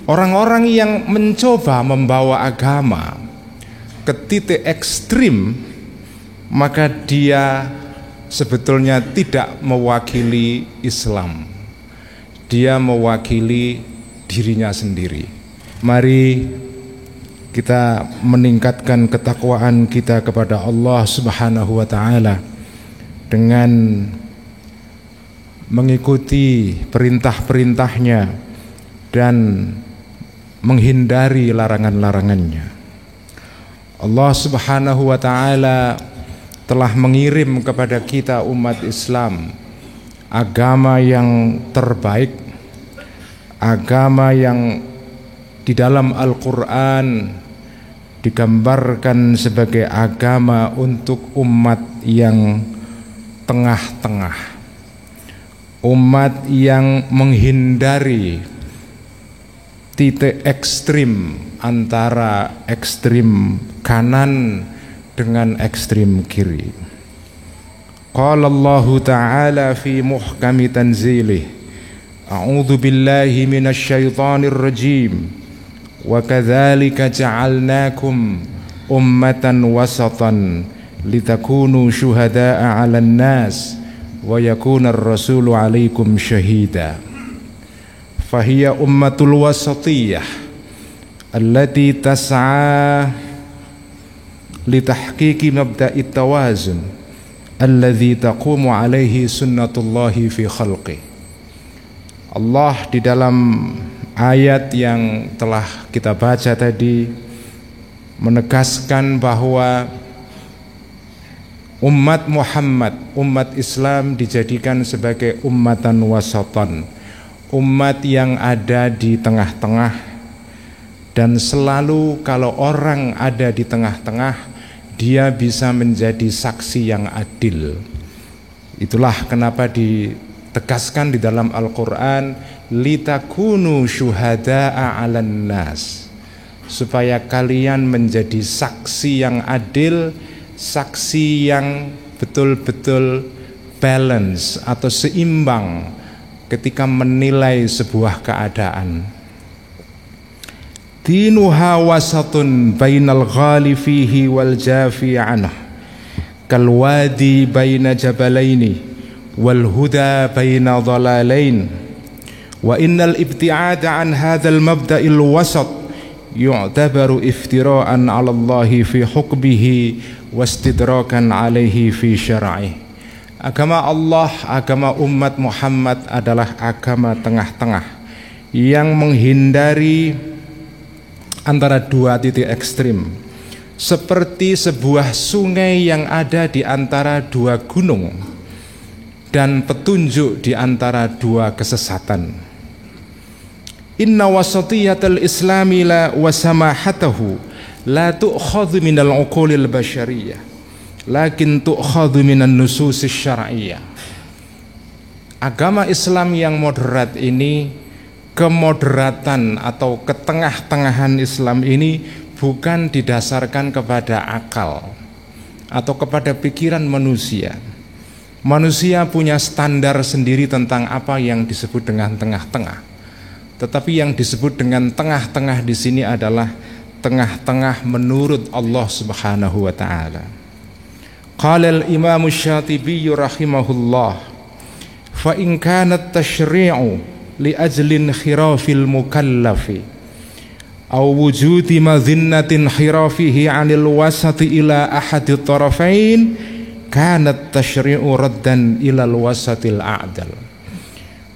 Orang-orang yang mencoba membawa agama ke titik ekstrim, maka dia sebetulnya tidak mewakili Islam. Dia mewakili dirinya sendiri. Mari kita meningkatkan ketakwaan kita kepada Allah Subhanahu wa taala dengan mengikuti perintah-perintahnya dan menghindari larangan-larangannya. Allah Subhanahu wa taala telah mengirim kepada kita umat Islam agama yang terbaik, agama yang di dalam Al-Qur'an digambarkan sebagai agama untuk umat yang tengah-tengah, umat yang menghindari titik ekstrim antara ekstrim kanan dengan ekstrim kiri. Qala Allah Ta'ala fi muhkami tanzilih, a'udzu billahi minasy syaithanir rajim, wa kadzalika ja'alnakum ummatan wasatan litakunu syuhada'a 'alan nas wa yakunar rasulu 'alaikum syahida. Fahiya ummatul wasatiyah allati tas'a litahqiqi mabda'it tawazun alladzi taqumu 'alaihi sunnatullahi fi khalqi. Allah di dalam ayat yang telah kita baca tadi menegaskan bahwa umat Muhammad, umat Islam dijadikan sebagai ummatan wasatan, umat yang ada di tengah-tengah, dan selalu kalau orang ada di tengah-tengah, dia bisa menjadi saksi yang adil. Itulah kenapa ditegaskan di dalam Al-Quran, litakunu syuhada'a 'alan nas, supaya kalian menjadi saksi yang adil, saksi yang betul-betul balance atau seimbang ketika menilai sebuah keadaan. Dinuha wasatun bainal ghali fihi wal jafi anhu, kal wadi baina jabalaini wal huda baina dhalalain, wa innal ibti'ada an hadzal mabda'il wasat yu'tabaru iftira'an 'ala Allah fi hukmihi wastidrakan 'alaihi fi syar'ihi. Agama Allah, agama umat Muhammad adalah agama tengah-tengah yang menghindari antara dua titik ekstrim, seperti sebuah sungai yang ada di antara dua gunung dan petunjuk di antara dua kesesatan. Inna wasatiyatal islami la wasamahatahu la tu'khadhu minal uqulil basyariyah lakin tu'khadhu minan nususis syar'iyyah. Agama Islam yang moderat ini, kemoderatan atau ketengah-tengahan Islam ini bukan didasarkan kepada akal atau kepada pikiran manusia. Manusia punya standar sendiri tentang apa yang disebut dengan tengah-tengah. Tetapi yang disebut dengan tengah-tengah di sini adalah tengah-tengah menurut Allah Subhanahu wa taala. Qala al-Imam Asy-Syatibi rahimahullah, fa in kana at-tasyri'u li ajlin khirafil mukallafi aw wujudi madhinnatin khirafihi 'anil wasati ila ahadi tarafain, kana at-tasyri'u raddan ila al-wasatil a'dal.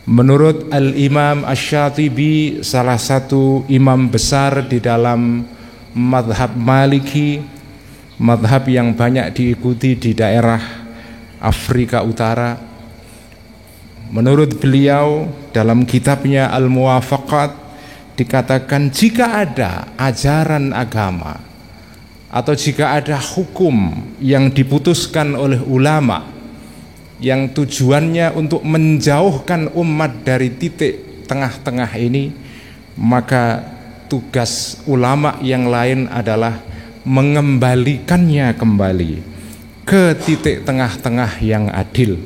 Menurut Al-Imam Asy-Syatibi, salah satu imam besar di dalam madhab Maliki, madhab yang banyak diikuti di daerah Afrika Utara, menurut beliau dalam kitabnya Al-Muwafaqat dikatakan, jika ada ajaran agama atau jika ada hukum yang diputuskan oleh ulama yang tujuannya untuk menjauhkan umat dari titik tengah-tengah ini, maka tugas ulama yang lain adalah mengembalikannya kembali ke titik tengah-tengah yang adil.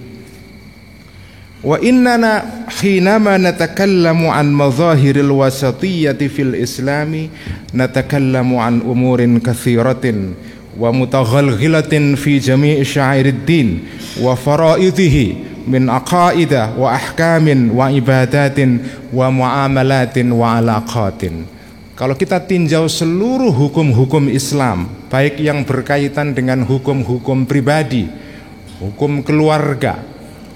Wa innana hinama natakallamu an mazahiril wasatiyyati fil islami natakallamu an umurin katsiratin wa mutaghalghilatin fi jami'i sya'iriddin wa faraidhihi min aqaidah wa ahkamin wa ibadatin wa muamalatin wa alaqatin. Kalau kita tinjau seluruh hukum-hukum Islam, baik yang berkaitan dengan hukum-hukum pribadi, hukum keluarga,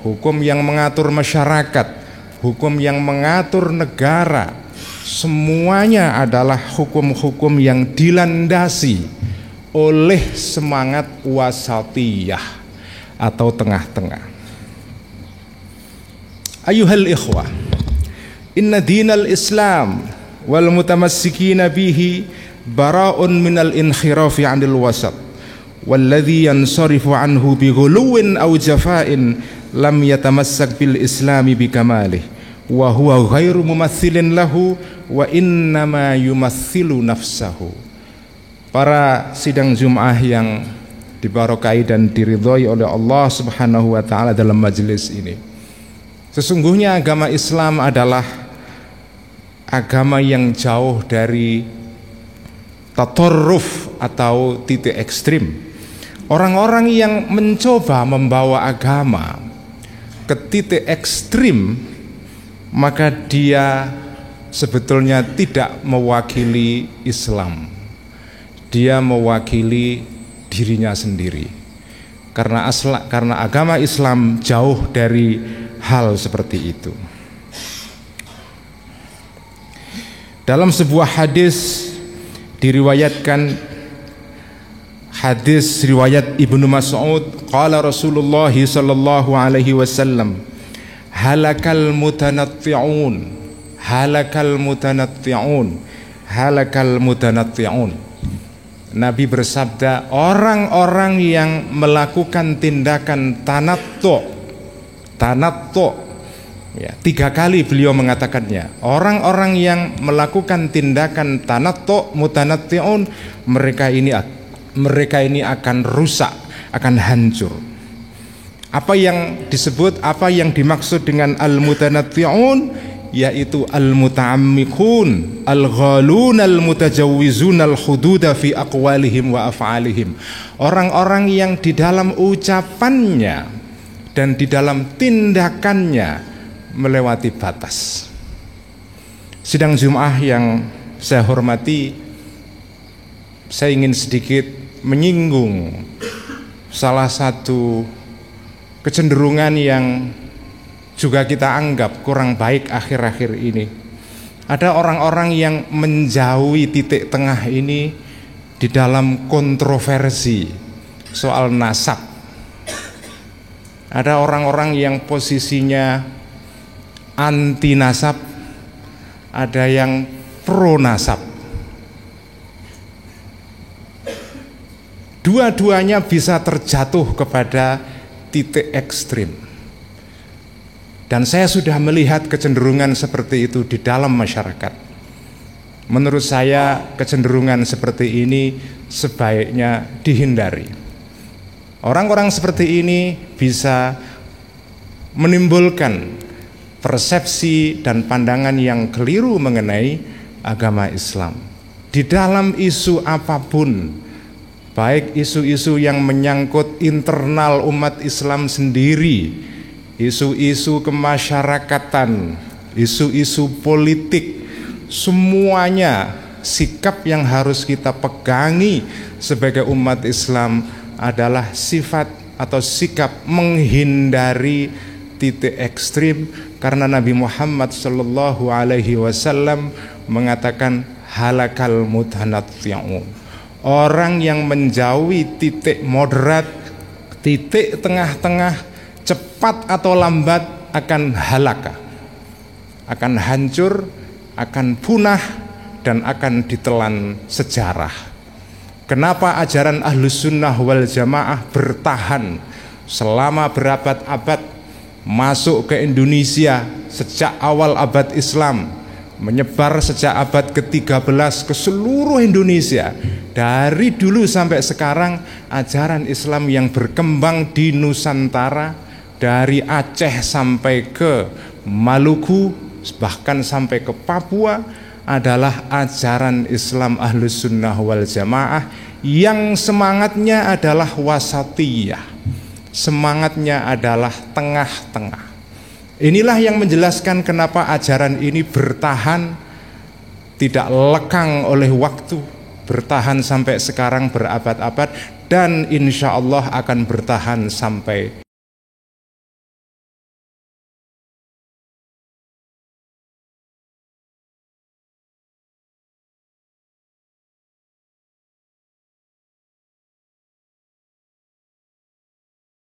hukum yang mengatur masyarakat, hukum yang mengatur negara, semuanya adalah hukum-hukum yang dilandasi oleh semangat wasatiyah atau tengah-tengah. Ayuhal ikhwah, inna dinal Islam wal mutamassikina bihi bara'un minal inkhirafi 'anil wasat walladhi yansarifu anhu bighuluwin aw jafa'in lam yatamassak bil islami bikamalihi wa huwa ghairu mumathilin lahu wa innama yumathilu nafsahu. Para sidang Jum'ah yang dibarokai dan diridhoi oleh Allah Subhanahu wa taala dalam majelis ini, sesungguhnya agama Islam adalah agama yang jauh dari tatarruf atau titik ekstrim. Orang-orang yang mencoba membawa agama ke titik ekstrim, maka dia sebetulnya tidak mewakili Islam. Dia mewakili dirinya sendiri. Karena agama Islam jauh dari hal seperti itu. Dalam sebuah hadis diriwayatkan, hadis riwayat Ibnu Mas'ud, qala Rasulullah sallallahu alaihi wasallam, halakal mutanatti'un, halakal mutanatti'un, halakal mutanatti'un. Nabi bersabda, orang-orang yang melakukan tindakan tanattu, ya, 3 kali beliau mengatakannya. Orang-orang yang melakukan tindakan tanattu, mutanatti'un, mereka ini akan rusak, akan hancur. Apa yang disebut, apa yang dimaksud dengan al-mutanatti'un, yaitu al-muta'ammikun, al-ghalun, al-mutajawwizun al-hududa fi aqwalihim wa af'alihim. Orang-orang yang di dalam ucapannya dan di dalam tindakannya melewati batas. Sidang Jum'ah yang saya hormati, saya ingin sedikit menyinggung salah satu kecenderungan yang juga kita anggap kurang baik akhir-akhir ini. Ada orang-orang yang menjauhi titik tengah ini di dalam kontroversi soal nasab. Ada orang-orang yang posisinya anti nasab, ada yang pro nasab. Dua-duanya bisa terjatuh kepada titik ekstrim. Dan saya sudah melihat kecenderungan seperti itu di dalam masyarakat. Menurut saya kecenderungan seperti ini sebaiknya dihindari. Orang-orang seperti ini bisa menimbulkan persepsi dan pandangan yang keliru mengenai agama Islam. Di dalam isu apapun, baik isu-isu yang menyangkut internal umat Islam sendiri, isu-isu kemasyarakatan, isu-isu politik, semuanya sikap yang harus kita pegangi sebagai umat Islam adalah sifat atau sikap menghindari titik ekstrim, karena Nabi Muhammad sallallahu alaihi wasallam mengatakan halakal mutanatti'un. Orang yang menjauhi titik moderat, titik tengah-tengah, cepat atau lambat akan halaka, akan hancur, akan punah, dan akan ditelan sejarah. Kenapa ajaran Ahlus Sunnah wal Jamaah bertahan selama berabad-abad, masuk ke Indonesia sejak awal abad Islam, menyebar sejak abad ke-13 ke seluruh Indonesia. Dari dulu sampai sekarang, ajaran Islam yang berkembang di Nusantara, dari Aceh sampai ke Maluku, bahkan sampai ke Papua adalah ajaran Islam Ahlus Sunnah wal Jamaah yang semangatnya adalah wasatiyah, semangatnya adalah tengah-tengah. Inilah yang menjelaskan kenapa ajaran ini bertahan, tidak lekang oleh waktu, bertahan sampai sekarang berabad-abad, dan insya Allah akan bertahan sampai